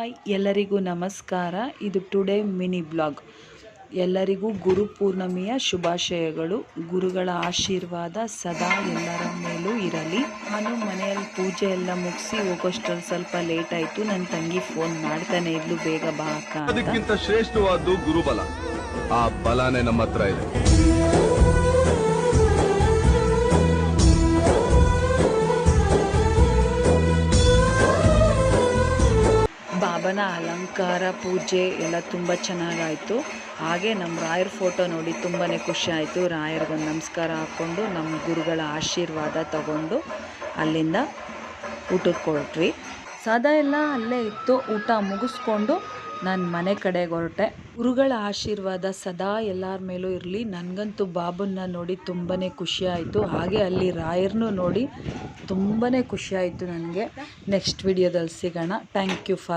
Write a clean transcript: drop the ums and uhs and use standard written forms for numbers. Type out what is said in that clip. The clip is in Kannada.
ಹಾಯ್ ಎಲ್ಲರಿಗೂ ನಮಸ್ಕಾರ. ಇದು ಟುಡೇ ಮಿನಿ ಬ್ಲಾಗ್. ಎಲ್ಲರಿಗೂ ಗುರು ಪೂರ್ಣಿಮೆಯ ಶುಭಾಶಯಗಳು. ಗುರುಗಳ ಆಶೀರ್ವಾದ ಸದಾ ಎಲ್ಲರ ಮೇಲೂ ಇರಲಿ. ನಾನು ಮನೆಯಲ್ಲಿ ಪೂಜೆ ಎಲ್ಲ ಮುಗಿಸಿ ಹೋಗೋಷ್ಟರಲ್ಲಿ ಸ್ವಲ್ಪ ಲೇಟ್ ಆಯಿತು. ನನ್ನ ತಂಗಿ ಫೋನ್ ಮಾಡ್ತಾನೆ ಇದ್ಲು, ಬೇಗ ಬಾ ಅಕ್ಕ ಅಂತ. ಅದಕ್ಕಿಂತ ಶ್ರೇಷ್ಠವಾದ್ದು ಗುರುಬಲ. ಆ ಬಲನೇ ನಮ್ಮ ಹತ್ರ ಇದೆ. ಬಾಬನ ಅಲಂಕಾರ ಪೂಜೆ ಎಲ್ಲ ತುಂಬ ಚೆನ್ನಾಗಾಯಿತು. ಹಾಗೆ ನಮ್ಮ ರಾಯರ ಫೋಟೋ ನೋಡಿ ತುಂಬಾ ಖುಷಿ ಆಯಿತು. ರಾಯರಿಗೊಂದು ನಮಸ್ಕಾರ ಹಾಕ್ಕೊಂಡು ನಮ್ಮ ಗುರುಗಳ ಆಶೀರ್ವಾದ ತಗೊಂಡು ಅಲ್ಲಿಂದ ಊಟಕ್ಕೆ ಹೊರಟ್ವಿ. ಸದಾ ಎಲ್ಲ ಅಲ್ಲೇ ಇತ್ತು. ಊಟ ಮುಗಿಸ್ಕೊಂಡು ನಾನು ಮನೆ ಕಡೆಗೆ ಹೊರಟೆ. ಗುರುಗಳ ಆಶೀರ್ವಾದ ಸದಾ ಎಲ್ಲರ ಮೇಲೂ ಇರಲಿ. ನನಗಂತೂ ಬಾಬನ್ನ ನೋಡಿ ತುಂಬಾ ಖುಷಿ ಆಯಿತು. ಹಾಗೆ ಅಲ್ಲಿ ರಾಯರನ್ನು ನೋಡಿ ತುಂಬಾ ಖುಷಿ ಆಯಿತು ನನಗೆ. ನೆಕ್ಸ್ಟ್ ವಿಡಿಯೋದಲ್ಲಿ ಸಿಗೋಣ. Thank you for